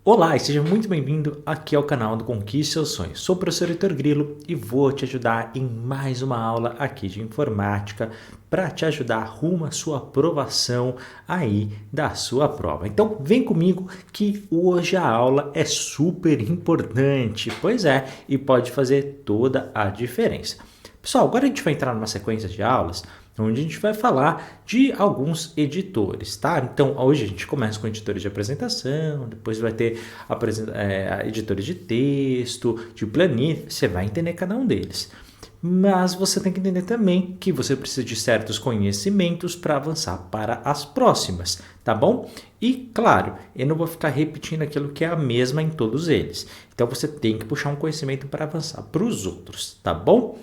Olá e seja muito bem-vindo aqui ao canal do Conquiste Seus Sonhos. Sou o professor Heitor Grilo e vou te ajudar em mais uma aula aqui de informática para te ajudar rumo à sua aprovação aí da sua prova. Então vem comigo que hoje a aula é super importante, pois é, e pode fazer toda a diferença. Pessoal, agora a gente vai entrar numa sequência de aulas onde a gente vai falar de alguns editores, tá? Então, hoje a gente começa com editores de apresentação, depois vai ter editores de texto, de planilha, você vai entender cada um deles. Mas você tem que entender também que você precisa de certos conhecimentos para avançar para as próximas, tá bom? E, claro, eu não vou ficar repetindo aquilo que é a mesma em todos eles. Então, você tem que puxar um conhecimento para avançar para os outros, tá bom?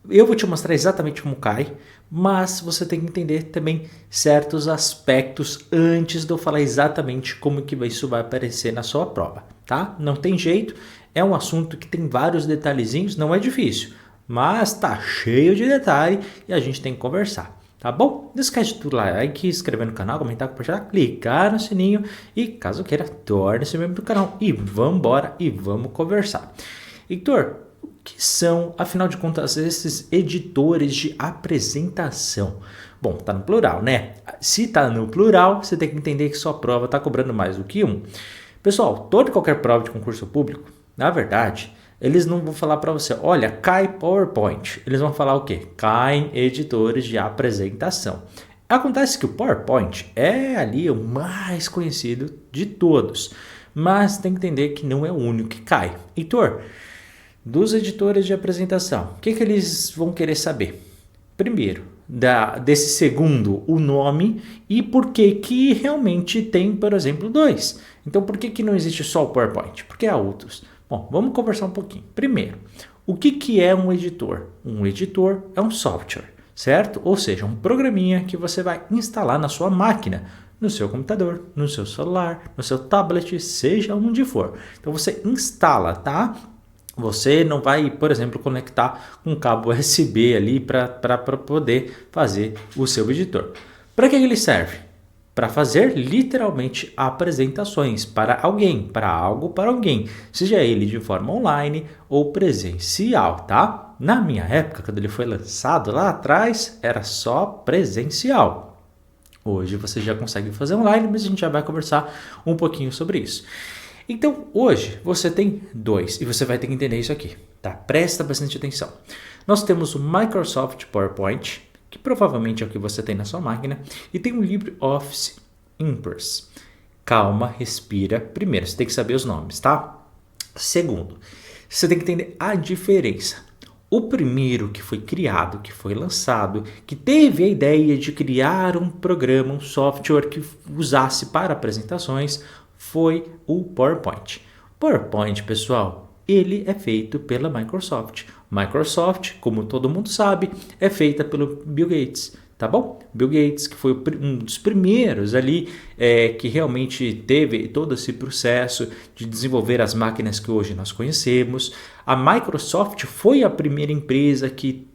Eu vou te mostrar exatamente como cai, mas você tem que entender também certos aspectos antes de eu falar exatamente como que isso vai aparecer na sua prova, tá? Não tem jeito, é um assunto que tem vários detalhezinhos, não é difícil, mas tá cheio de detalhe e a gente tem que conversar, tá bom? Não esquece de tudo lá, like, inscrever no canal, comentar, compartilhar, clicar no sininho e, caso queira, torne-se membro do canal e vamos embora e vamos conversar. Heitor, que são, afinal de contas, esses editores de apresentação? Bom, tá no plural, né? Se tá no plural, você tem que entender que sua prova tá cobrando mais do que um. Pessoal, toda e qualquer prova de concurso público, na verdade, eles não vão falar para você, olha, cai PowerPoint. Eles vão falar o quê? Caem editores de apresentação. Acontece que o PowerPoint é ali o mais conhecido de todos, mas tem que entender que não é o único que cai. Heitor, dos editores de apresentação, o que eles vão querer saber? Primeiro, desse segundo, o nome e por que realmente tem, por exemplo, dois. Então, por que não existe só o PowerPoint? Porque há outros. Bom, vamos conversar um pouquinho. Primeiro, o que é um editor? Um editor é um software, certo? Ou seja, um programinha que você vai instalar na sua máquina, no seu computador, no seu celular, no seu tablet, seja onde for. Então, você instala, tá? Você não vai, por exemplo, conectar um cabo USB ali para poder fazer o seu editor. Para que ele serve? Para fazer literalmente apresentações para alguém, para algo, para alguém, seja ele de forma online ou presencial, tá? Na minha época, quando ele foi lançado lá atrás, era só presencial. Hoje você já consegue fazer online, mas a gente já vai conversar um pouquinho sobre isso. Então, hoje você tem dois e você vai ter que entender isso aqui, tá? Presta bastante atenção. Nós temos o Microsoft PowerPoint, que provavelmente é o que você tem na sua máquina, e tem o LibreOffice Impress. Calma, respira. Primeiro, você tem que saber os nomes, tá? Segundo, você tem que entender a diferença. O primeiro que foi criado, que foi lançado, que teve a ideia de criar um programa, um software que usasse para apresentações, foi o PowerPoint. PowerPoint, pessoal, ele é feito pela Microsoft. Microsoft, como todo mundo sabe, é feita pelo Bill Gates, tá bom? Bill Gates, que foi um dos primeiros ali que realmente teve todo esse processo de desenvolver as máquinas que hoje nós conhecemos. A Microsoft foi a primeira empresa que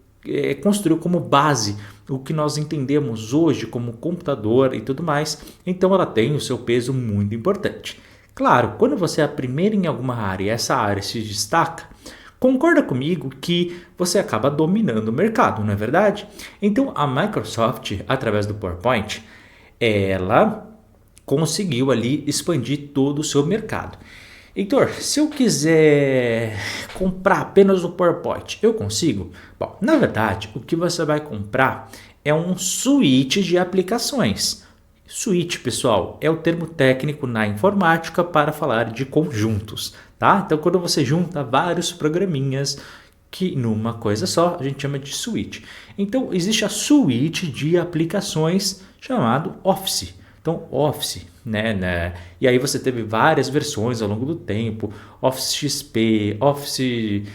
construiu como base o que nós entendemos hoje como computador e tudo mais, então ela tem o seu peso muito importante. Claro, quando você é a primeira em alguma área e essa área se destaca, concorda comigo que você acaba dominando o mercado, não é verdade? Então a Microsoft, através do PowerPoint, ela conseguiu ali expandir todo o seu mercado. Heitor, se eu quiser comprar apenas o PowerPoint, eu consigo? Bom, na verdade, o que você vai comprar é um suíte de aplicações. Suíte, pessoal, é o termo técnico na informática para falar de conjuntos, tá? Então, quando você junta vários programinhas que numa coisa só, a gente chama de suíte. Então, existe a suíte de aplicações chamado Office. Então, Office, né? E aí você teve várias versões ao longo do tempo, Office XP, Office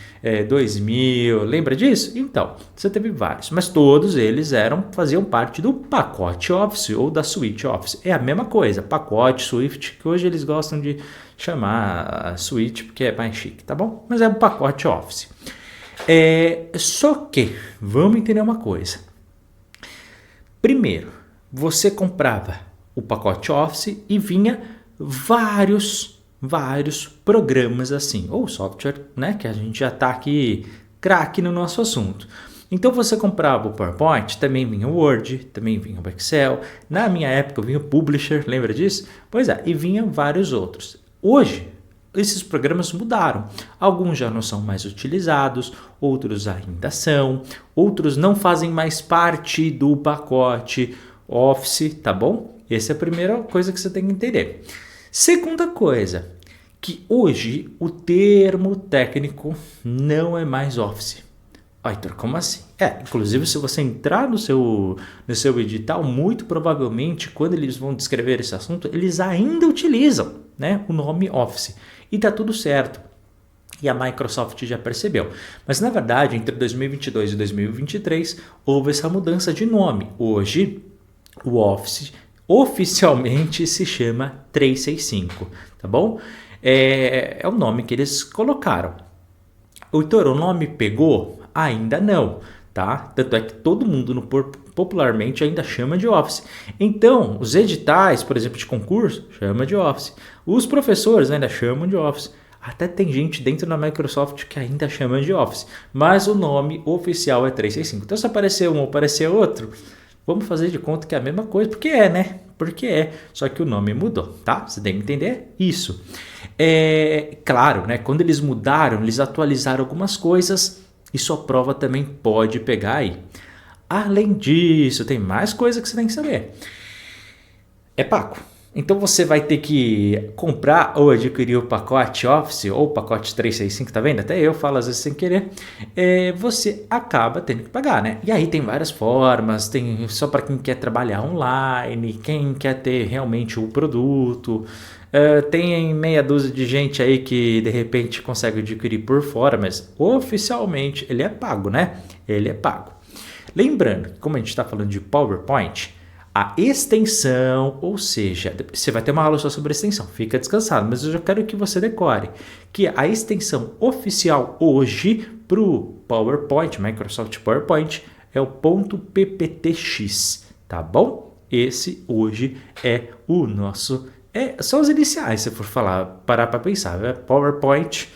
2000, lembra disso? Então, você teve vários, mas todos eles faziam parte do pacote Office ou da suite Office. É a mesma coisa, pacote, Swift, que hoje eles gostam de chamar suite porque é mais chique, tá bom? Mas é um pacote Office. Só que, vamos entender uma coisa. Primeiro, você comprava o pacote Office e vinha vários programas assim, ou software, né, que a gente já está aqui craque no nosso assunto. Então você comprava o PowerPoint, também vinha o Word, também vinha o Excel. Na minha época vinha o Publisher, lembra disso? Pois é, e vinha vários outros. Hoje, esses programas mudaram. Alguns já não são mais utilizados, outros ainda são, outros não fazem mais parte do pacote Office, tá bom? Essa é a primeira coisa que você tem que entender. Segunda coisa, que hoje o termo técnico não é mais Office. Heitor, como assim? Inclusive se você entrar no seu edital, muito provavelmente quando eles vão descrever esse assunto, eles ainda utilizam, né, o nome Office. E tá tudo certo. E a Microsoft já percebeu. Mas na verdade, entre 2022 e 2023, houve essa mudança de nome. Hoje, o Office oficialmente se chama 365, tá bom? É o nome que eles colocaram. Heitor, o nome pegou? Ainda não, tá? Tanto é que todo mundo popularmente ainda chama de Office. Então, os editais, por exemplo, de concurso, chama de Office. Os professores ainda chamam de Office. Até tem gente dentro da Microsoft que ainda chama de Office. Mas o nome oficial é 365. Então, se aparecer um ou aparecer outro, vamos fazer de conta que é a mesma coisa, porque é, né? Porque é, só que o nome mudou, tá? Você tem que entender isso. Claro, né? Quando eles mudaram, eles atualizaram algumas coisas e sua prova também pode pegar aí. Além disso, tem mais coisa que você tem que saber. É pago. Então você vai ter que comprar ou adquirir o pacote Office ou o pacote 365, tá vendo? Até eu falo às vezes sem querer. Você acaba tendo que pagar, né? E aí tem várias formas, tem só para quem quer trabalhar online, quem quer ter realmente o produto. Tem meia dúzia de gente aí que de repente consegue adquirir por fora, mas oficialmente ele é pago, né? Ele é pago. Lembrando que como a gente está falando de PowerPoint, a extensão, ou seja, você vai ter uma aula só sobre extensão, fica descansado, mas eu já quero que você decore que a extensão oficial hoje para o PowerPoint, Microsoft PowerPoint, é o .pptx, tá bom? Esse hoje é o nosso... são os iniciais, se for parar para pensar, né? PowerPoint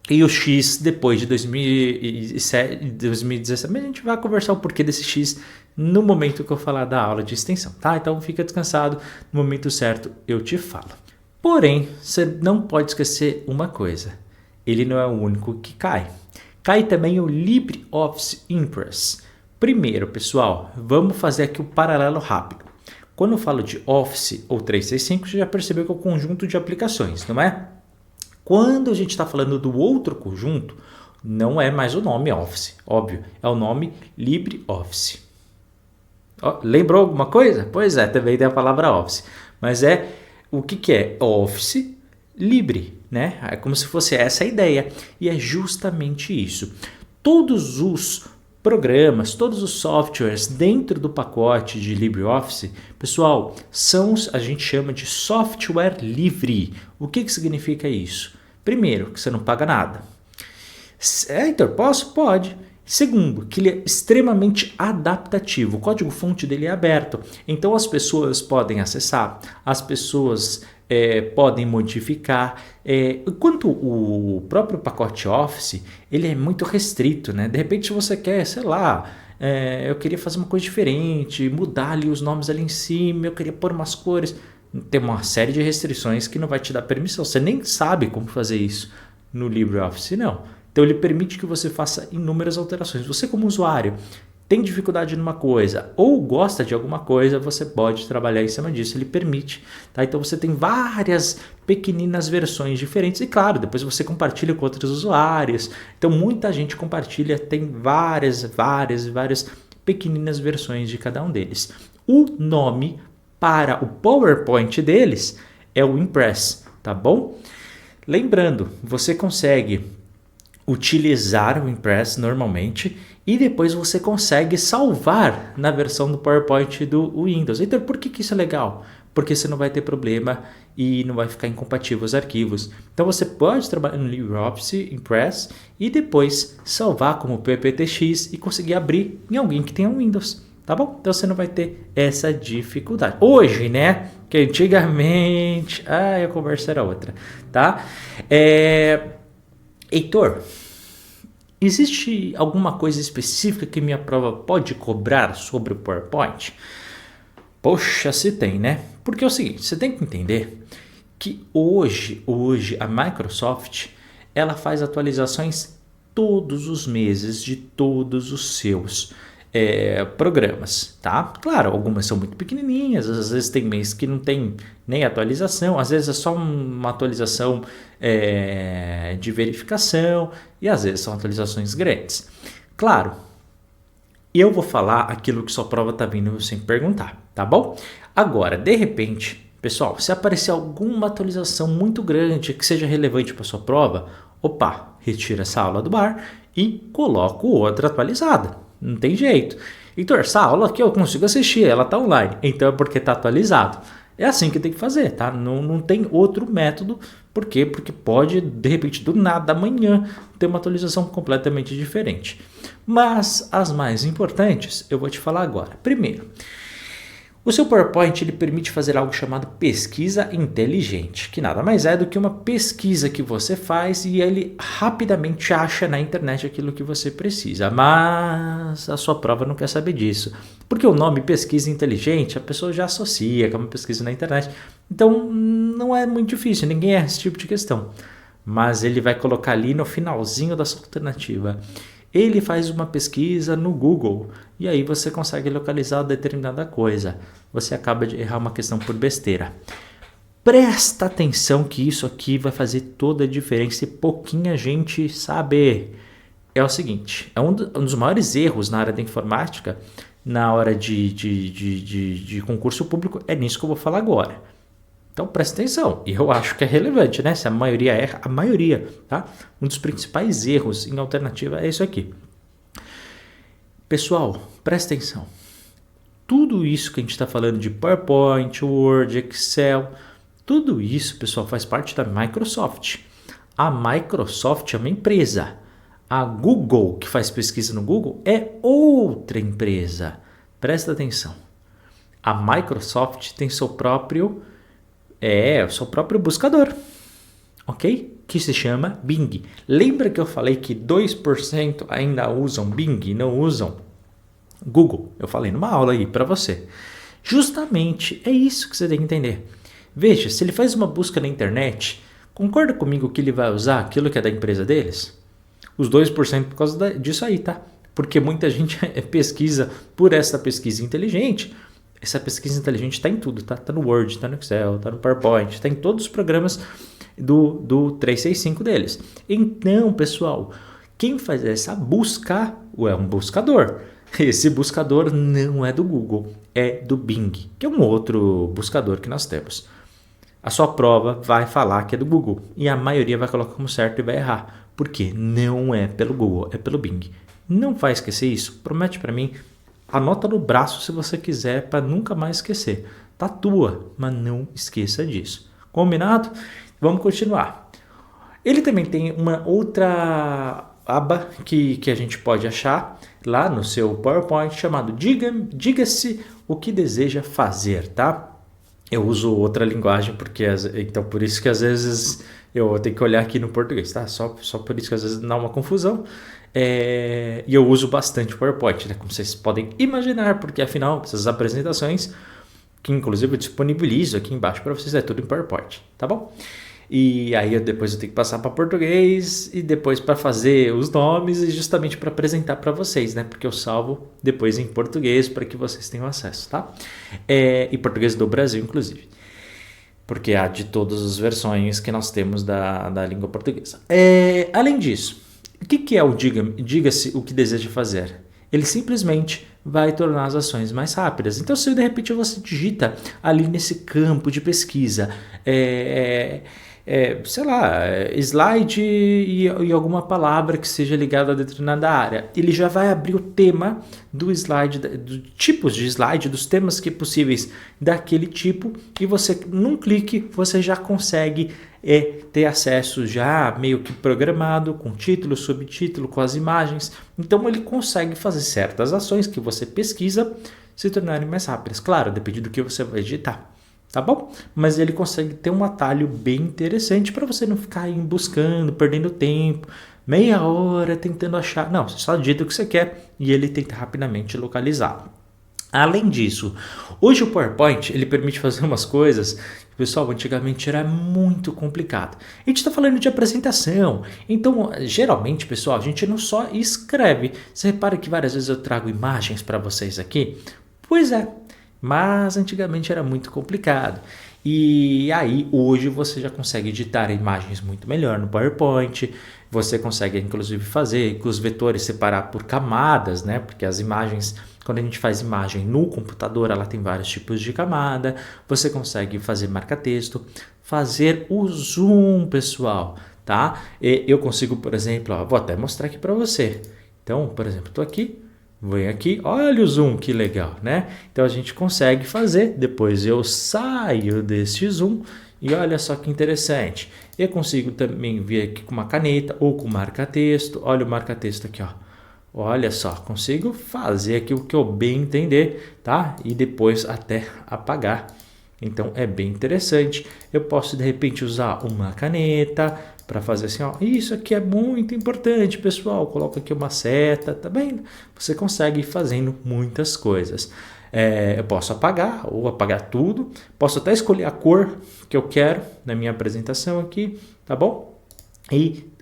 e o X depois de 2007, 2017, mas a gente vai conversar o porquê desse X no momento que eu falar da aula de extensão, tá? Então fica descansado, no momento certo eu te falo. Porém, você não pode esquecer uma coisa, ele não é o único que cai. Cai também o LibreOffice Impress. Primeiro, pessoal, vamos fazer aqui o paralelo rápido. Quando eu falo de Office ou 365, você já percebeu que é um conjunto de aplicações, não é? Quando a gente está falando do outro conjunto, não é mais o nome Office, óbvio, é o nome LibreOffice. Lembrou alguma coisa? Pois é, também tem a palavra Office. Mas o que é? Office Libre, né? É como se fosse essa a ideia. E é justamente isso. Todos os programas, todos os softwares dentro do pacote de LibreOffice, pessoal, a gente chama de software livre. O que significa isso? Primeiro, que você não paga nada. Heitor, posso? Pode. Segundo, que ele é extremamente adaptativo. O código-fonte dele é aberto. Então as pessoas podem acessar, as pessoas podem modificar. Enquanto o próprio pacote Office, ele é muito restrito, né? De repente você quer, sei lá, eu queria fazer uma coisa diferente, mudar ali os nomes ali em cima, eu queria pôr umas cores. Tem uma série de restrições que não vai te dar permissão. Você nem sabe como fazer isso no LibreOffice, não. Então ele permite que você faça inúmeras alterações. Você como usuário tem dificuldade numa coisa ou gosta de alguma coisa, você pode trabalhar em cima disso, ele permite. Tá? Então você tem várias pequeninas versões diferentes e claro, depois você compartilha com outros usuários. Então muita gente compartilha, tem várias pequeninas versões de cada um deles. O nome para o PowerPoint deles é o Impress, tá bom? Lembrando, você consegue utilizar o Impress normalmente e depois você consegue salvar na versão do PowerPoint do Windows. Então, por que isso é legal? Porque você não vai ter problema e não vai ficar incompatível os arquivos. Então, você pode trabalhar no LibreOffice Impress e depois salvar como PPTX e conseguir abrir em alguém que tenha um Windows. tá bom? Então você não vai ter essa dificuldade. Hoje, né? Que antigamente... a conversa era outra, tá? Heitor, existe alguma coisa específica que minha prova pode cobrar sobre o PowerPoint? Poxa, se tem, né? Porque é o seguinte, você tem que entender que hoje a Microsoft, ela faz atualizações todos os meses de todos os seus programas, tá? Claro, algumas são muito pequenininhas, às vezes tem mês que não tem nem atualização, às vezes é só uma atualização de verificação e às vezes são atualizações grandes. Claro, eu vou falar aquilo que sua prova está vindo sem perguntar, tá bom? Agora, de repente, pessoal, se aparecer alguma atualização muito grande que seja relevante para sua prova, opa, retira essa aula do bar e coloco outra atualizada. Não tem jeito. Heitor, essa aula aqui eu consigo assistir, ela está online, então é porque está atualizado. É assim que tem que fazer, tá? Não tem outro método. Por quê? Porque pode, de repente, do nada, amanhã, ter uma atualização completamente diferente. Mas as mais importantes eu vou te falar agora. Primeiro, o seu PowerPoint ele permite fazer algo chamado pesquisa inteligente, que nada mais é do que uma pesquisa que você faz e ele rapidamente acha na internet aquilo que você precisa. Mas a sua prova não quer saber disso, porque o nome pesquisa inteligente a pessoa já associa com uma pesquisa na internet. Então não é muito difícil, ninguém erra esse tipo de questão. Mas ele vai colocar ali no finalzinho da sua alternativa. Ele faz uma pesquisa no Google e aí você consegue localizar determinada coisa. Você acaba de errar uma questão por besteira. Presta atenção que isso aqui vai fazer toda a diferença e pouquinha gente sabe. É o seguinte, é um dos maiores erros na área da informática, na hora de concurso público, é nisso que eu vou falar agora. Então presta atenção, e eu acho que é relevante, né? Se a maioria erra, a maioria, tá? Um dos principais erros em alternativa é isso aqui. Pessoal, presta atenção. Tudo isso que a gente está falando de PowerPoint, Word, Excel, tudo isso, pessoal, faz parte da Microsoft. A Microsoft é uma empresa. A Google, que faz pesquisa no Google, é outra empresa. Presta atenção. A Microsoft tem seu próprio buscador, ok? Que se chama Bing. Lembra que eu falei que 2% ainda usam Bing, não usam Google? Eu falei numa aula aí para você. Justamente é isso que você tem que entender. Veja, se ele faz uma busca na internet, concorda comigo que ele vai usar aquilo que é da empresa deles? Os 2% por causa disso aí, tá? Porque muita gente pesquisa por essa pesquisa inteligente. Essa pesquisa inteligente está em tudo, tá? Está no Word, está no Excel, está no PowerPoint, está em todos os programas do 365 deles. Então, pessoal, quem faz essa busca é um buscador. Esse buscador não é do Google, é do Bing, que é um outro buscador que nós temos. A sua prova vai falar que é do Google e a maioria vai colocar como certo e vai errar. Por quê? Não é pelo Google, é pelo Bing. Não vai esquecer isso? Promete para mim. Anota no braço se você quiser para nunca mais esquecer. Tatua, mas não esqueça disso. Combinado? Vamos continuar. Ele também tem uma outra aba que a gente pode achar lá no seu PowerPoint chamado Diga-se o que deseja fazer, tá? Eu uso outra linguagem então por isso que às vezes eu tenho que olhar aqui no português, tá? Só por isso que às vezes dá uma confusão. E eu uso bastante o PowerPoint, né? Como vocês podem imaginar, porque afinal, essas apresentações, que inclusive eu disponibilizo aqui embaixo para vocês, é tudo em PowerPoint, tá bom? E aí depois eu tenho que passar para português e depois para fazer os nomes e justamente para apresentar para vocês, né? Porque eu salvo depois em português para que vocês tenham acesso, tá? E português do Brasil, inclusive. Porque há de todas as versões que nós temos da língua portuguesa. Além disso, o que é o diga-se o que deseja fazer? Ele simplesmente vai tornar as ações mais rápidas. Então, se de repente você digita ali nesse campo de pesquisa, sei lá, slide e alguma palavra que seja ligada a determinada área. Ele já vai abrir o tema do slide, dos tipos de slide, dos temas que possíveis daquele tipo, e você, num clique, você já consegue ter acesso já meio que programado, com título, subtítulo, com as imagens. Então ele consegue fazer certas ações que você pesquisa se tornarem mais rápidas. Claro, depende do que você vai digitar. Tá bom? Mas ele consegue ter um atalho bem interessante para você não ficar aí buscando, perdendo tempo, meia hora tentando achar. Não, você só digita o que você quer e ele tenta rapidamente localizar. Além disso, hoje o PowerPoint ele permite fazer umas coisas que, pessoal, antigamente era muito complicado. A gente está falando de apresentação, então geralmente, pessoal, a gente não só escreve. Você repara que várias vezes eu trago imagens para vocês aqui? Pois é. Mas antigamente era muito complicado. E aí hoje você já consegue editar imagens muito melhor no PowerPoint. Você consegue inclusive fazer com os vetores separar por camadas, né? Porque as imagens, quando a gente faz imagem no computador, ela tem vários tipos de camada. Você consegue fazer marca-texto, fazer o zoom, pessoal, tá? Eu consigo, por exemplo, vou até mostrar aqui para você. Então, por exemplo, estou aqui. Vem aqui, olha o zoom, que legal, né? Então a gente consegue fazer, depois eu saio desse zoom e olha só que interessante. Eu consigo também vir aqui com uma caneta ou com marca-texto, olha o marca-texto aqui, ó. Olha só, consigo fazer aqui o que eu bem entender, tá? E depois até apagar. Então é bem interessante. Eu posso de repente usar uma caneta para fazer assim, ó, isso aqui é muito importante, pessoal. Coloca aqui uma seta, tá bem? Você consegue ir fazendo muitas coisas. Eu posso apagar ou apagar tudo. Posso até escolher a cor que eu quero na minha apresentação aqui, tá bom?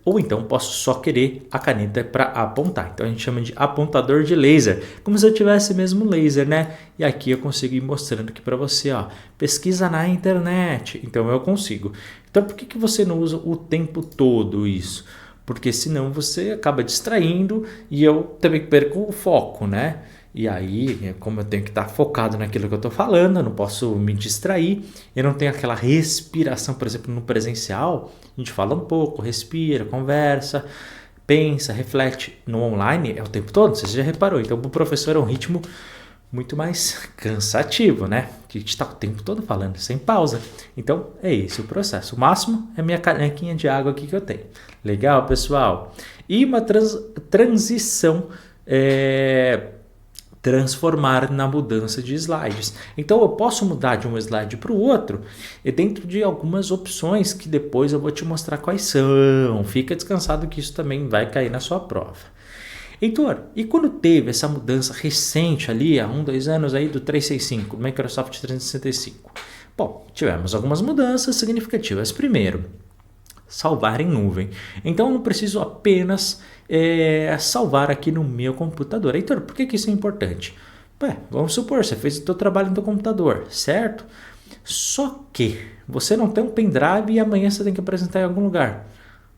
Ou então posso só querer a caneta para apontar. Então a gente chama de apontador de laser, como se eu tivesse mesmo laser, né? E aqui eu consigo ir mostrando aqui para você, ó, pesquisa na internet. Então eu consigo. Então por que você não usa o tempo todo isso? Porque senão você acaba distraindo e eu também perco o foco, né? E aí, como eu tenho que estar focado naquilo que eu estou falando, eu não posso me distrair, eu não tenho aquela respiração, por exemplo, no presencial, a gente fala um pouco, respira, conversa, pensa, reflete. No online é o tempo todo, você já reparou. Então, para o professor é um ritmo muito mais cansativo, né? Que a gente está o tempo todo falando, sem pausa. Então, é esse o processo. O máximo é minha canequinha de água aqui que eu tenho. Legal, pessoal? E uma transição transformar na mudança de slides. Então eu posso mudar de um slide para o outro e dentro de algumas opções que depois eu vou te mostrar quais são. Fica descansado que isso também vai cair na sua prova. Heitor, e quando teve essa mudança recente ali, há 2 anos aí do 365, do Microsoft 365? Bom, tivemos algumas mudanças significativas. Primeiro, salvar em nuvem. Então eu não preciso apenas salvar aqui no meu computador. Heitor, por que isso é importante? Vamos supor, você fez o seu trabalho no seu computador, certo? Só que você não tem um pendrive e amanhã você tem que apresentar em algum lugar.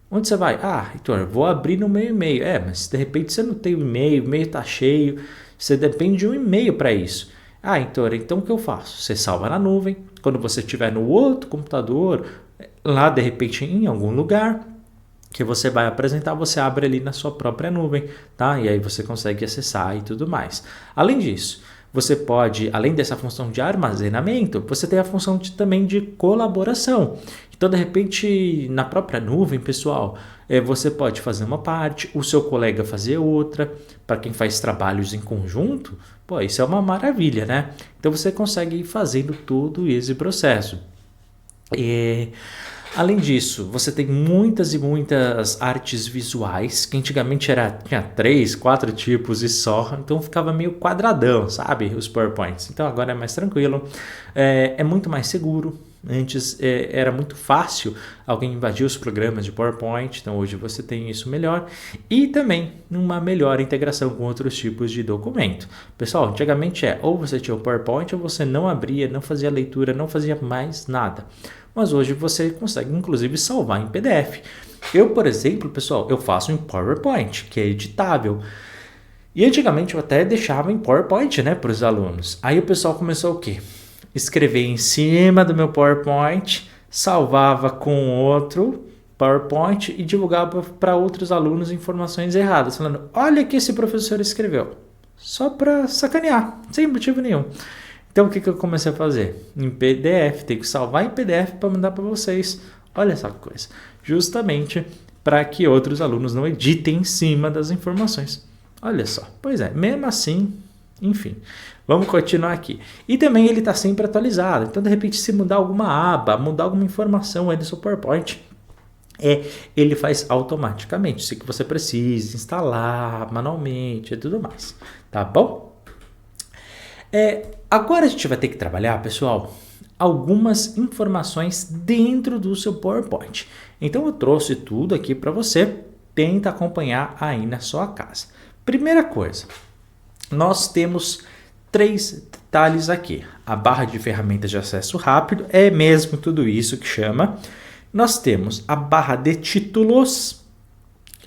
Onde você vai? Heitor, vou abrir no meu e-mail. Mas de repente você não tem o e-mail está cheio, você depende de um e-mail para isso. Heitor, então o que eu faço? Você salva na nuvem, quando você estiver no outro computador, lá de repente em algum lugar que você vai apresentar, você abre ali na sua própria nuvem, tá? E aí você consegue acessar e tudo mais. Além disso, você pode, além dessa função de armazenamento, você tem a função também de colaboração. Então, de repente, na própria nuvem, pessoal, você pode fazer uma parte, o seu colega fazer outra. Para quem faz trabalhos em conjunto, isso é uma maravilha, né? Então, você consegue ir fazendo todo esse processo. Além disso, você tem muitas e muitas artes visuais, que antigamente tinha 3, 4 tipos e só, então ficava meio quadradão, sabe, os PowerPoints. Então agora é mais tranquilo, é muito mais seguro. Antes era muito fácil alguém invadir os programas de PowerPoint, então hoje você tem isso melhor. E também uma melhor integração com outros tipos de documento. Pessoal, antigamente ou você tinha o PowerPoint ou você não abria, não fazia leitura, não fazia mais nada. Mas hoje você consegue inclusive salvar em PDF. Eu, por exemplo, pessoal, eu faço em PowerPoint, que é editável. E antigamente eu até deixava em PowerPoint, né, para os alunos. Aí o pessoal começou o quê? Escrever em cima do meu PowerPoint, salvava com outro PowerPoint e divulgava para outros alunos informações erradas, falando: olha o que esse professor escreveu, só para sacanear, sem motivo nenhum. Então o que eu comecei a fazer? Em PDF, tem que salvar em PDF para mandar para vocês. Olha essa coisa, justamente para que outros alunos não editem em cima das informações. Olha só, pois é, mesmo assim, enfim, vamos continuar aqui. E também ele está sempre atualizado, então de repente se mudar alguma aba, mudar alguma informação aí do seu PowerPoint, ele faz automaticamente, se que você precisa instalar manualmente e tudo mais, tá bom? Agora a gente vai ter que trabalhar, pessoal, algumas informações dentro do seu PowerPoint. Então eu trouxe tudo aqui para você, tenta acompanhar aí na sua casa. Primeira coisa, nós temos 3 detalhes aqui. A barra de ferramentas de acesso rápido é mesmo tudo isso que chama. Nós temos a barra de títulos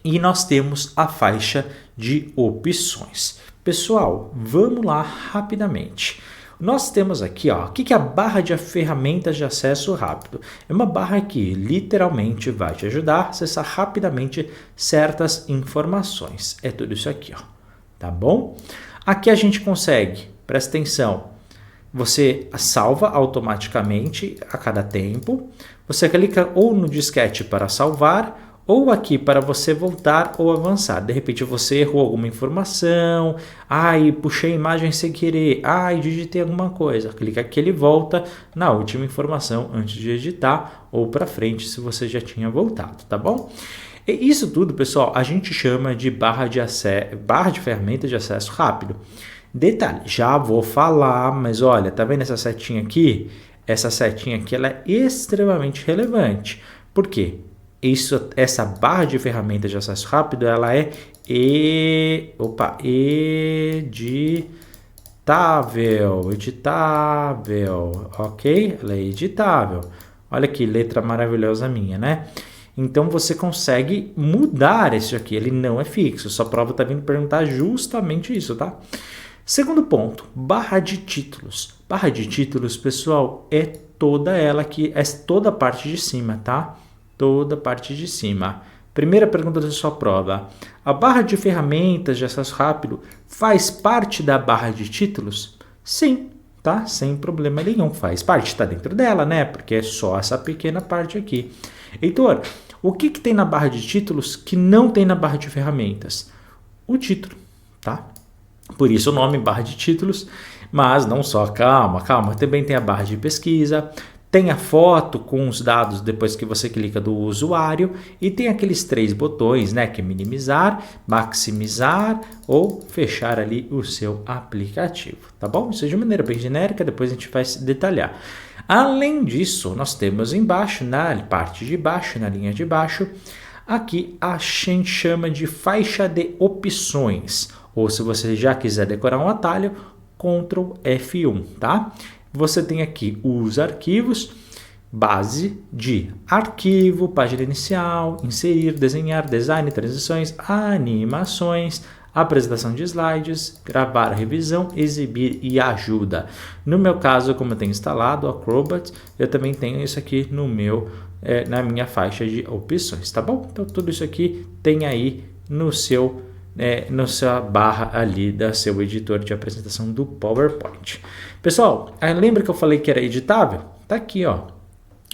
e nós temos a faixa de opções. Pessoal, vamos lá rapidamente. Nós temos aqui, ó, o que é a barra de ferramentas de acesso rápido? É uma barra que literalmente vai te ajudar a acessar rapidamente certas informações. É tudo isso aqui, ó, tá bom? Aqui a gente consegue, presta atenção, você salva automaticamente a cada tempo. Você clica ou no disquete para salvar, ou aqui para você voltar ou avançar. De repente você errou alguma informação, puxei a imagem sem querer, digitei alguma coisa. Clica aqui, ele volta na última informação antes de editar ou para frente se você já tinha voltado, tá bom? E isso tudo, pessoal, a gente chama de barra de ferramentas de acesso rápido. Detalhe, já vou falar, mas olha, tá vendo essa setinha aqui? Essa setinha aqui ela é extremamente relevante. Por quê? Essa barra de ferramentas de acesso rápido, ela é editável, ok? Ela é editável. Olha que letra maravilhosa minha, né? Então você consegue mudar isso aqui, ele não é fixo. Sua prova está vindo perguntar justamente isso, tá? Segundo ponto, barra de títulos. Barra de títulos, pessoal, é toda ela aqui, é toda a parte de cima, tá? Toda a parte de cima. Primeira pergunta da sua prova. A barra de ferramentas de acesso rápido faz parte da barra de títulos? Sim, tá? Sem problema nenhum. Faz parte, está dentro dela, né? Porque é só essa pequena parte aqui. Heitor, o que tem na barra de títulos que não tem na barra de ferramentas? O título, tá? Por isso o nome barra de títulos, mas não só, calma, também tem a barra de pesquisa, tem a foto com os dados depois que você clica do usuário e tem aqueles 3 botões, né, que é minimizar, maximizar ou fechar ali o seu aplicativo, tá bom? Isso é de maneira bem genérica, depois a gente vai se detalhar. Além disso, nós temos embaixo, na parte de baixo, na linha de baixo, aqui a gente chama de faixa de opções, ou se você já quiser decorar um atalho, Ctrl F1, tá? Você tem aqui os arquivos, base de arquivo, página inicial, inserir, desenhar, design, transições, animações, apresentação de slides, gravar, revisão, exibir e ajuda. No meu caso, como eu tenho instalado o Acrobat, eu também tenho isso aqui no na minha faixa de opções, tá bom? Então tudo isso aqui tem aí no na sua barra ali da seu editor de apresentação do PowerPoint. Pessoal, lembra que eu falei que era editável? Tá aqui, ó.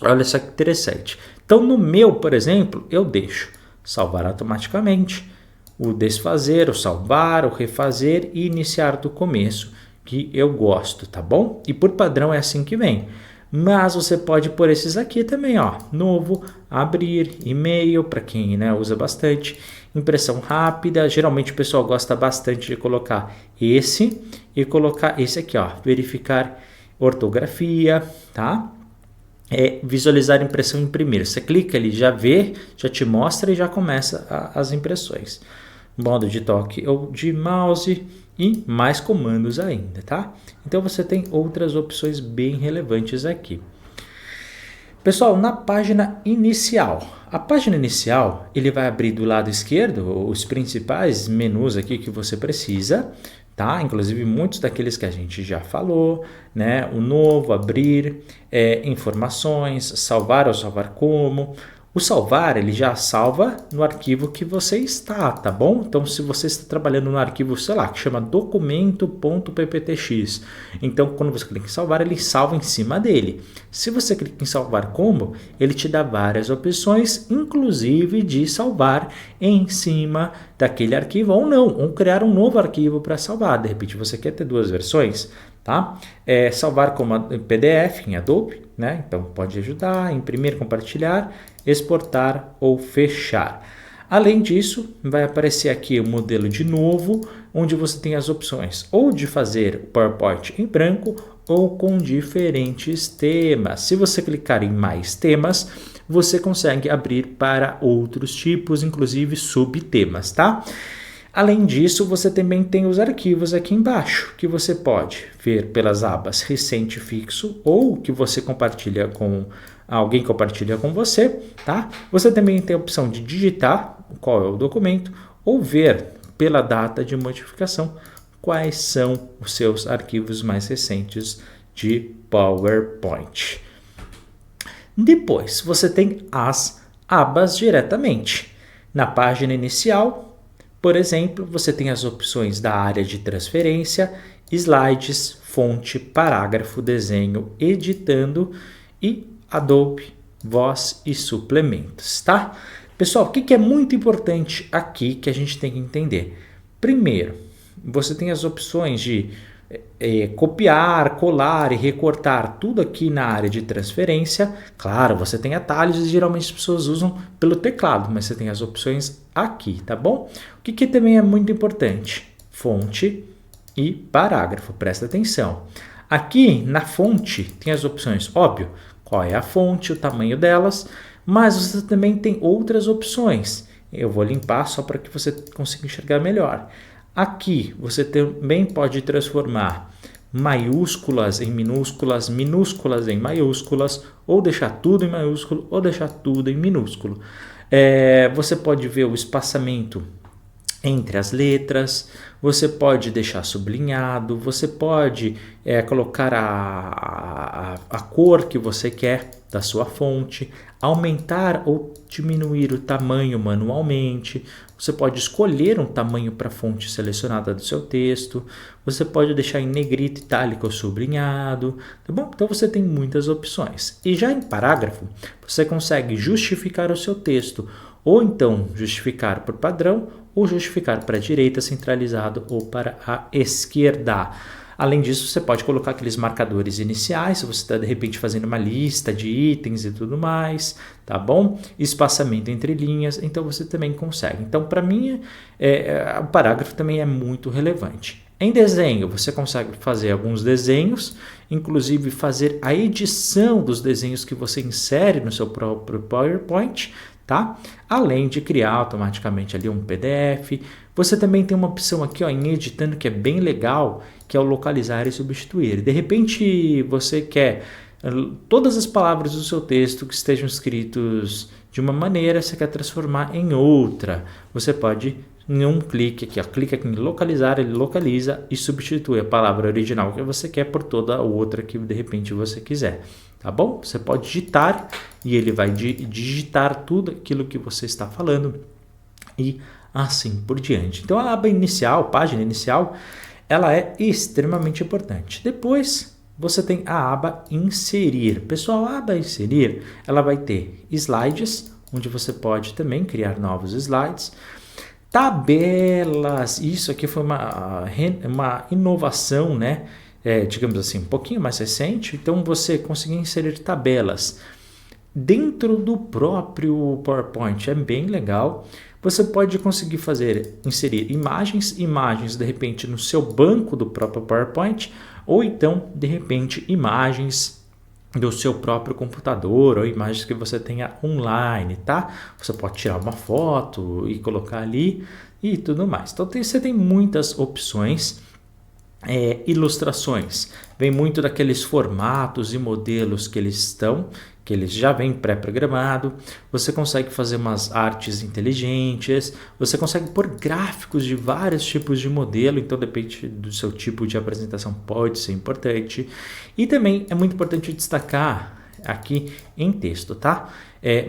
Olha só que interessante. Então no meu, por exemplo, eu deixo salvar automaticamente, o desfazer, o salvar, o refazer e iniciar do começo, que eu gosto, tá bom? E por padrão é assim que vem. Mas você pode pôr esses aqui também, ó. Novo, abrir, e-mail, para quem usa bastante. Impressão rápida, geralmente o pessoal gosta bastante de colocar esse e colocar esse aqui, ó. Verificar ortografia, tá? Visualizar impressão e imprimir. Você clica ali, já vê, já te mostra e já começa as impressões. Modo de toque ou de mouse e mais comandos ainda, tá? Então você tem outras opções bem relevantes aqui. Pessoal, na página inicial. A página inicial, ele vai abrir do lado esquerdo os principais menus aqui que você precisa. tá? Inclusive muitos daqueles que a gente já falou, né? O novo, abrir, informações, salvar ou salvar como. O salvar, ele já salva no arquivo que você está, tá bom? Então, se você está trabalhando no arquivo, sei lá, que chama documento.pptx, então, quando você clica em salvar, ele salva em cima dele. Se você clica em salvar como, ele te dá várias opções, inclusive de salvar em cima daquele arquivo ou não, ou criar um novo arquivo para salvar. De repente, você quer ter duas versões, tá? Salvar como PDF em Adobe, né? Então pode ajudar, imprimir, compartilhar, exportar ou fechar. Além disso, vai aparecer aqui o modelo de novo, onde você tem as opções ou de fazer o PowerPoint em branco ou com diferentes temas. Se você clicar em mais temas, você consegue abrir para outros tipos, inclusive subtemas, tá? Além disso, você também tem os arquivos aqui embaixo, que você pode ver pelas abas recente fixo ou que você compartilha com alguém compartilha com você, tá? Você também tem a opção de digitar qual é o documento ou ver pela data de modificação quais são os seus arquivos mais recentes de PowerPoint. Depois, você tem as abas diretamente. Na página inicial, por exemplo, você tem as opções da área de transferência, slides, fonte, parágrafo, desenho, editando e Adobe, voz e suplementos, tá? Pessoal, o que é muito importante aqui que a gente tem que entender? Primeiro, você tem as opções de copiar, colar e recortar tudo aqui na área de transferência. Claro, você tem atalhos e geralmente as pessoas usam pelo teclado, mas você tem as opções aqui, tá bom? O que também é muito importante? Fonte e parágrafo, presta atenção. Aqui na fonte tem as opções, óbvio, qual é a fonte, o tamanho delas, mas você também tem outras opções. Eu vou limpar só para que você consiga enxergar melhor. Aqui você também pode transformar maiúsculas em minúsculas, minúsculas em maiúsculas, ou deixar tudo em maiúsculo, ou deixar tudo em minúsculo. Você pode ver o espaçamento entre as letras, você pode deixar sublinhado, você pode colocar a cor que você quer da sua fonte, aumentar ou diminuir o tamanho manualmente, você pode escolher um tamanho para a fonte selecionada do seu texto, você pode deixar em negrito, itálico ou sublinhado, tá bom? Então você tem muitas opções. E já em parágrafo, você consegue justificar o seu texto, ou então justificar por padrão, ou justificar para a direita centralizado ou para a esquerda. Além disso, você pode colocar aqueles marcadores iniciais, se você está de repente fazendo uma lista de itens e tudo mais, tá bom? Espaçamento entre linhas, então você também consegue. Então, para mim, o parágrafo também é muito relevante. Em desenho, você consegue fazer alguns desenhos, inclusive fazer a edição dos desenhos que você insere no seu próprio PowerPoint, tá? Além de criar automaticamente ali um PDF. Você também tem uma opção aqui, ó, em editando, que é bem legal, que é o localizar e substituir. De repente você quer todas as palavras do seu texto que estejam escritos de uma maneira, você quer transformar em outra. Você pode, em um clique aqui, ó, clica aqui em localizar, ele localiza e substitui a palavra original que você quer por toda a outra que de repente você quiser. Tá bom? Você pode digitar e ele vai digitar tudo aquilo que você está falando e assim por diante. Então a aba inicial, página inicial, ela é extremamente importante. Depois você tem a aba inserir. Pessoal, a aba inserir, ela vai ter slides, onde você pode também criar novos slides. Tabelas, isso aqui foi uma inovação, né? Digamos assim, um pouquinho mais recente. Então você conseguir inserir tabelas dentro do próprio PowerPoint é bem legal. Você pode conseguir inserir imagens de repente no seu banco do próprio PowerPoint, ou então de repente imagens do seu próprio computador ou imagens que você tenha online, tá? Você pode tirar uma foto e colocar ali e tudo mais. Então você tem muitas opções. Ilustrações, vem muito daqueles formatos e modelos que eles estão, que ele já vem pré-programado, você consegue fazer umas artes inteligentes, você consegue pôr gráficos de vários tipos de modelo, então depende do seu tipo de apresentação, pode ser importante. E também é muito importante destacar aqui em texto, tá?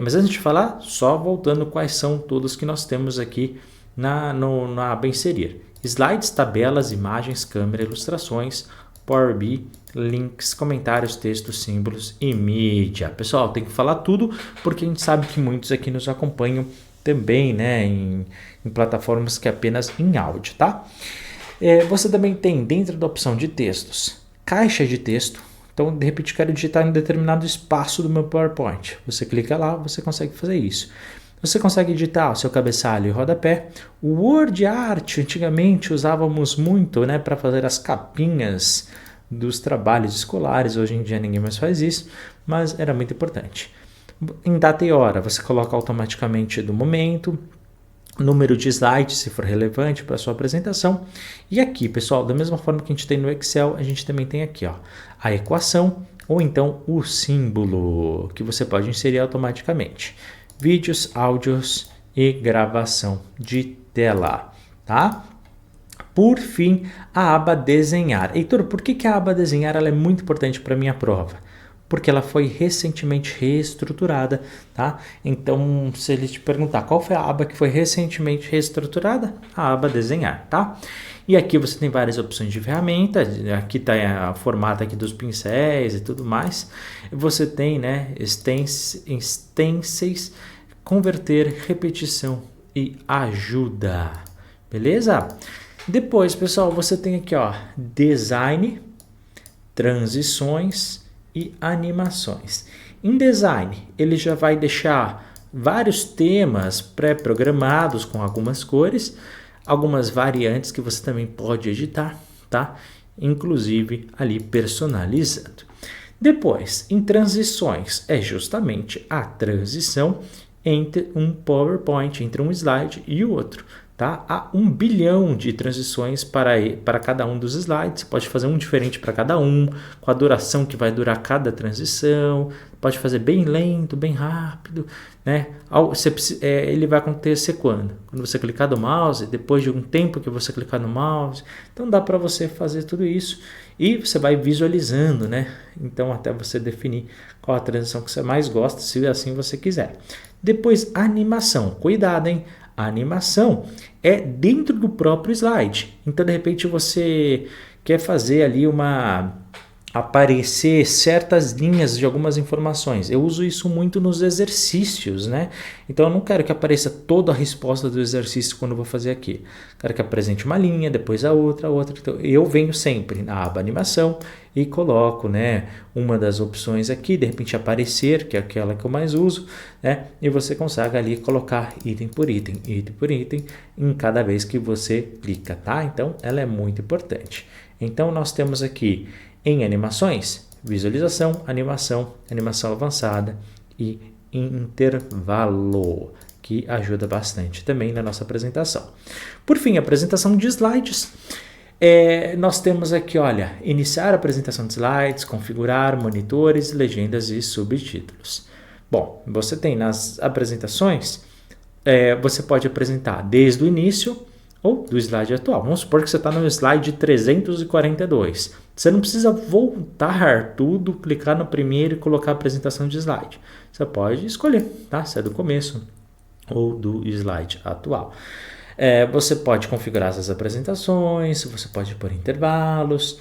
Mas antes de falar, só voltando quais são todos que nós temos aqui na aba inserir. Slides, tabelas, imagens, câmera, ilustrações, Power BI, links, comentários, textos, símbolos e mídia. Pessoal, tem que falar tudo porque a gente sabe que muitos aqui nos acompanham também, né, em plataformas que é apenas em áudio, tá? Você também tem dentro da opção de textos, caixa de texto. Então, de repente, quero digitar em determinado espaço do meu PowerPoint. Você clica lá, você consegue fazer isso. Você consegue editar o seu cabeçalho e rodapé. O Word Art, antigamente usávamos muito, né, para fazer as capinhas dos trabalhos escolares. Hoje em dia ninguém mais faz isso, mas era muito importante. Em data e hora, você coloca automaticamente do momento, número de slides, se for relevante para a sua apresentação. E aqui, pessoal, da mesma forma que a gente tem no Excel, a gente também tem aqui, ó, a equação ou então o símbolo, que você pode inserir automaticamente. Vídeos, áudios e gravação de tela, tá? Por fim, a aba desenhar. Heitor, por que a aba desenhar ela é muito importante para a minha prova? Porque ela foi recentemente reestruturada, tá? Então, se ele te perguntar qual foi a aba que foi recentemente reestruturada, a aba desenhar, tá? E aqui você tem várias opções de ferramenta, aqui está o formato aqui dos pincéis e tudo mais. Você tem, né, stencils, converter, repetição e ajuda, beleza? Depois, pessoal, você tem aqui, ó, design, transições e animações. Em design, ele já vai deixar vários temas pré-programados com algumas cores, algumas variantes que você também pode editar, tá? Inclusive ali personalizando. Depois, em transições, é justamente a transição entre um PowerPoint, entre um slide e o outro. Tá? Há 1 bilhão de transições para cada um dos slides. Você pode fazer um diferente para cada um, com a duração que vai durar cada transição. Pode fazer bem lento, bem rápido. Né? Ele vai acontecer quando? Quando você clicar no mouse, depois de um tempo que você clicar no mouse. Então dá para você fazer tudo isso e você vai visualizando, né? Então até você definir qual a transição que você mais gosta, se assim você quiser. Depois, animação. Cuidado, hein? A animação é dentro do próprio slide. Então, de repente, você quer fazer ali aparecer certas linhas de algumas informações. Eu uso isso muito nos exercícios, né? Então, eu não quero que apareça toda a resposta do exercício quando eu vou fazer aqui. Quero que apresente uma linha, depois a outra. Então, eu venho sempre na aba animação e coloco, né, uma das opções aqui, de repente aparecer, que é aquela que eu mais uso, né? E você consegue ali colocar item por item em cada vez que você clica, tá? Então, ela é muito importante. Então, nós temos aqui em animações, visualização, animação avançada e intervalo, que ajuda bastante também na nossa apresentação. Por fim, apresentação de slides. Nós temos aqui, olha, iniciar a apresentação de slides, configurar monitores, legendas e subtítulos. Bom, você tem nas apresentações, você pode apresentar desde o início ou do slide atual. Vamos supor que você está no slide 342. Você não precisa voltar tudo, clicar no primeiro e colocar a apresentação de slide. Você pode escolher, tá? Se é do começo ou do slide atual. Você pode configurar essas apresentações, você pode pôr intervalos,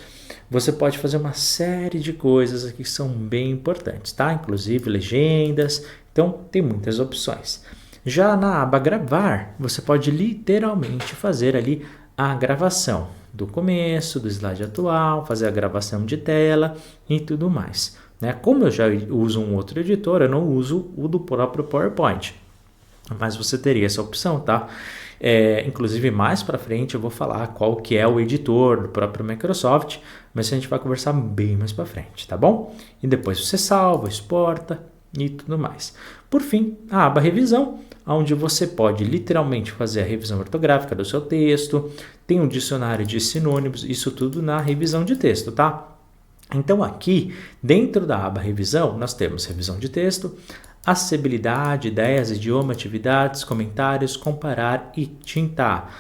você pode fazer uma série de coisas aqui que são bem importantes, tá? Inclusive legendas, então tem muitas opções. Já na aba gravar, você pode literalmente fazer ali a gravação do começo, do slide atual, fazer a gravação de tela e tudo mais, né? Como eu já uso um outro editor, eu não uso o do próprio PowerPoint, mas você teria essa opção, tá? Inclusive mais para frente eu vou falar qual que é o editor do próprio Microsoft, mas a gente vai conversar bem mais para frente, tá bom? E depois você salva, exporta e tudo mais. Por fim, a aba revisão, onde você pode literalmente fazer a revisão ortográfica do seu texto, tem um dicionário de sinônimos, isso tudo na revisão de texto, tá? Então aqui, dentro da aba revisão, nós temos revisão de texto, acessibilidade, ideias, idioma, atividades, comentários, comparar e tintar.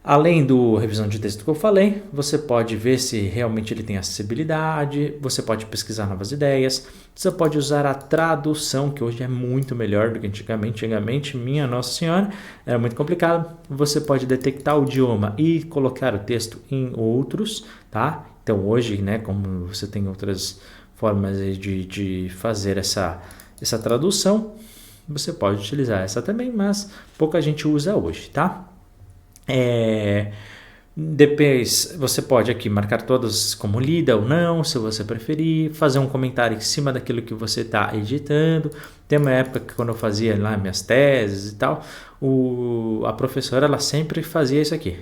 Além do revisão de texto que eu falei, você pode ver se realmente ele tem acessibilidade, você pode pesquisar novas ideias, você pode usar a tradução, que hoje é muito melhor do que antigamente. Antigamente, minha Nossa Senhora, era muito complicado. Você pode detectar o idioma e colocar o texto em outros, tá? Então hoje, né, como você tem outras formas de fazer essa tradução, você pode utilizar essa também, mas pouca gente usa hoje, tá? Depois você pode aqui marcar todas como lida ou não, se você preferir, fazer um comentário em cima daquilo que você está editando. Tem uma época que quando eu fazia lá minhas teses e tal, a professora ela sempre fazia isso aqui,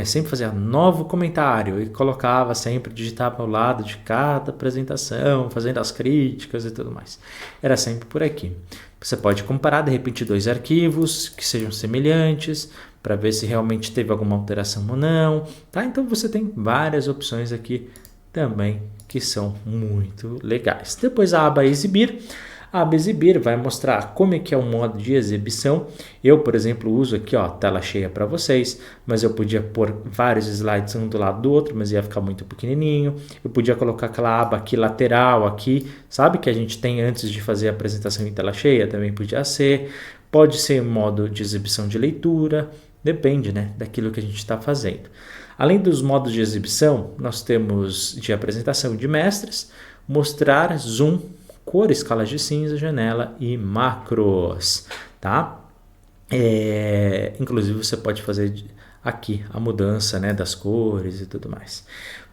sempre fazia novo comentário e colocava sempre, digitava ao lado de cada apresentação, fazendo as críticas e tudo mais. Era sempre por aqui. Você pode comparar, de repente, 2 arquivos que sejam semelhantes, para ver se realmente teve alguma alteração ou não, tá? Então você tem várias opções aqui também que são muito legais. Depois a aba exibir. A aba exibir vai mostrar como é que é o modo de exibição. Eu, por exemplo, uso aqui, ó, tela cheia para vocês, mas eu podia pôr vários slides um do lado do outro, mas ia ficar muito pequenininho. Eu podia colocar aquela aba aqui lateral aqui, sabe, que a gente tem antes de fazer a apresentação em tela cheia, também podia ser. Pode ser modo de exibição de leitura, depende, né, daquilo que a gente está fazendo. Além dos modos de exibição, nós temos de apresentação de mestres, mostrar, zoom, cor, escalas de cinza, janela e macros, tá? Inclusive você pode fazer aqui a mudança, né, das cores e tudo mais.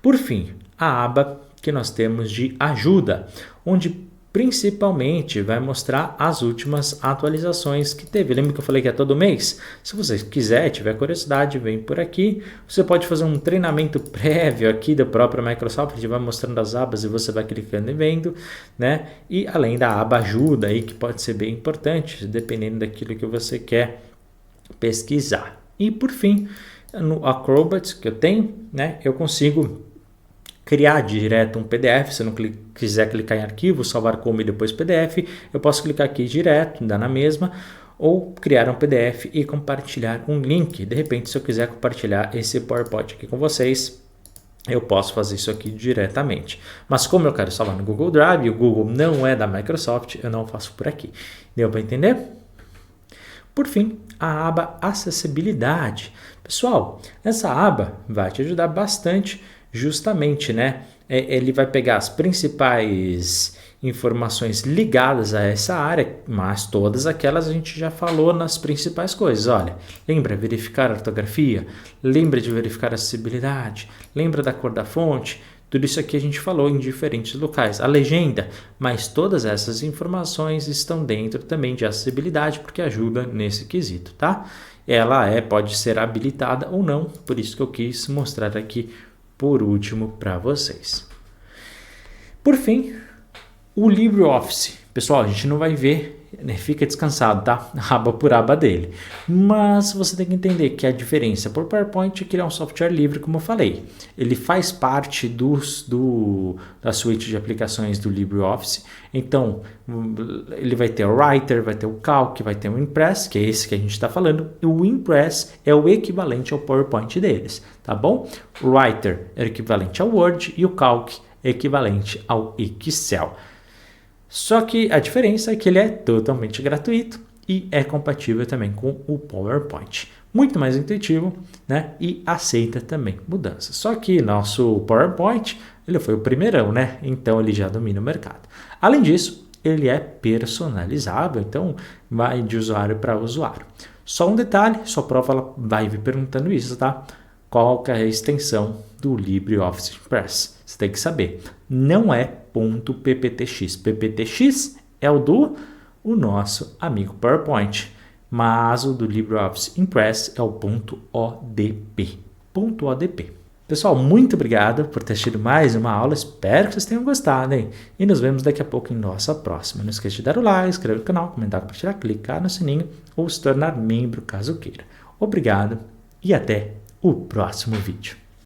Por fim, a aba que nós temos de ajuda, onde principalmente vai mostrar as últimas atualizações que teve. Lembra que eu falei que é todo mês? Se você quiser, tiver curiosidade, vem por aqui. Você pode fazer um treinamento prévio aqui da própria Microsoft, vai mostrando as abas e você vai clicando e vendo, né? E além da aba ajuda aí, que pode ser bem importante, dependendo daquilo que você quer pesquisar. E por fim, no Acrobat que eu tenho, né? Eu consigo criar direto um PDF. Se eu não quiser clicar em arquivo, salvar como e depois PDF, eu posso clicar aqui direto, dá na mesma, ou criar um PDF e compartilhar um link. De repente, se eu quiser compartilhar esse PowerPoint aqui com vocês, eu posso fazer isso aqui diretamente. Mas como eu quero salvar no Google Drive, o Google não é da Microsoft, eu não faço por aqui. Deu para entender? Por fim, a aba acessibilidade. Pessoal, essa aba vai te ajudar bastante, justamente, né? Ele vai pegar as principais informações ligadas a essa área, mas todas aquelas a gente já falou nas principais coisas. Olha, lembra verificar a ortografia, lembra de verificar a acessibilidade, lembra da cor da fonte, tudo isso aqui a gente falou em diferentes locais. A legenda, mas todas essas informações estão dentro também de acessibilidade, porque ajuda nesse quesito, tá? Ela pode ser habilitada ou não, por isso que eu quis mostrar aqui por último para vocês. Por fim, o LibreOffice. Pessoal, a gente não vai ver, né? Fica descansado, tá? Aba por aba dele. Mas você tem que entender que a diferença por PowerPoint é que ele é um software livre, como eu falei. Ele faz parte da suite de aplicações do LibreOffice. Então, ele vai ter o Writer, vai ter o Calc, vai ter o Impress, que é esse que a gente está falando. E o Impress é o equivalente ao PowerPoint deles, tá bom? O Writer é equivalente ao Word e o Calc é equivalente ao Excel. Só que a diferença é que ele é totalmente gratuito e é compatível também com o PowerPoint. Muito mais intuitivo, né? E aceita também mudanças. Só que nosso PowerPoint, ele foi o primeirão, né? Então ele já domina o mercado. Além disso, ele é personalizável, então vai de usuário para usuário. Só um detalhe, sua prova ela vai vir perguntando isso, tá? Qual que é a extensão do LibreOffice Impress? Você tem que saber. Não é .pptx. pptx é o nosso amigo PowerPoint, mas o do LibreOffice Impress é o .odp. Pessoal, muito obrigado por ter assistido mais uma aula. Espero que vocês tenham gostado, hein? E nos vemos daqui a pouco em nossa próxima. Não esqueça de dar o like, inscrever no canal, comentar, compartilhar, clicar no sininho ou se tornar membro caso queira. Obrigado e até o próximo vídeo.